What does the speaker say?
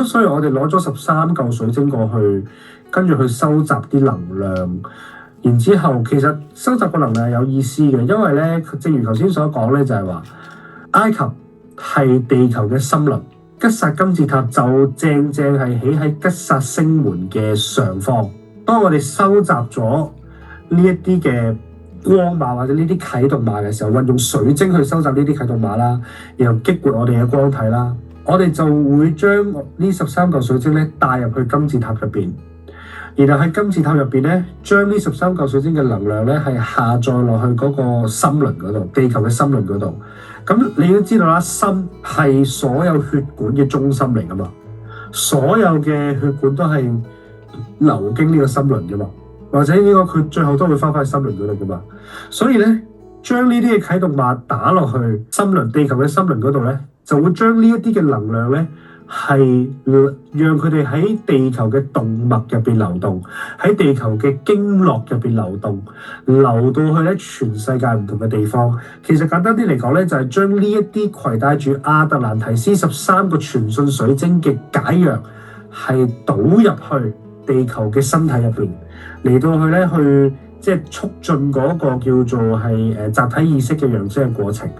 所以我哋攞咗13嚿水晶過去，跟住去收集啲能量。然之後，其實收集個能量係有意思嘅，因為咧，正如頭先所講咧，就係話埃及係地球嘅心輪，吉薩金字塔就正係起喺吉薩星門嘅上方。當我哋收集咗呢一啲嘅光碼或者呢啲啟動碼嘅時候，運用水晶去收集呢啲啟動碼啦，然後激活我哋嘅光體啦，我哋就會將呢13嚿水晶咧帶入去金字塔入邊，然後喺金字塔入邊咧，將呢13嚿水晶嘅能量咧係下載落去嗰個心輪嗰度，地球嘅心輪嗰度。咁你都知道啦，心係所有血管嘅中心嚟噶嘛，所有嘅血管都係流經呢個心輪噶嘛。或者呢個佢最後都會翻返去心輪嗰度噶嘛，所以咧將呢啲嘅啟動碼打落去心輪地球嘅心輪嗰度咧，就會將呢一啲嘅能量咧係讓佢哋喺地球嘅動脈入邊流動，喺地球嘅經絡入邊流動，流到去咧全世界唔同嘅地方。其實簡單啲嚟講咧，就係將呢一啲攜帶住亞特蘭提斯13個傳信水晶嘅解藥係倒入去地球嘅身體入邊。嚟到去咧，去即係促進嗰個叫做係集體意識嘅揚升嘅過程。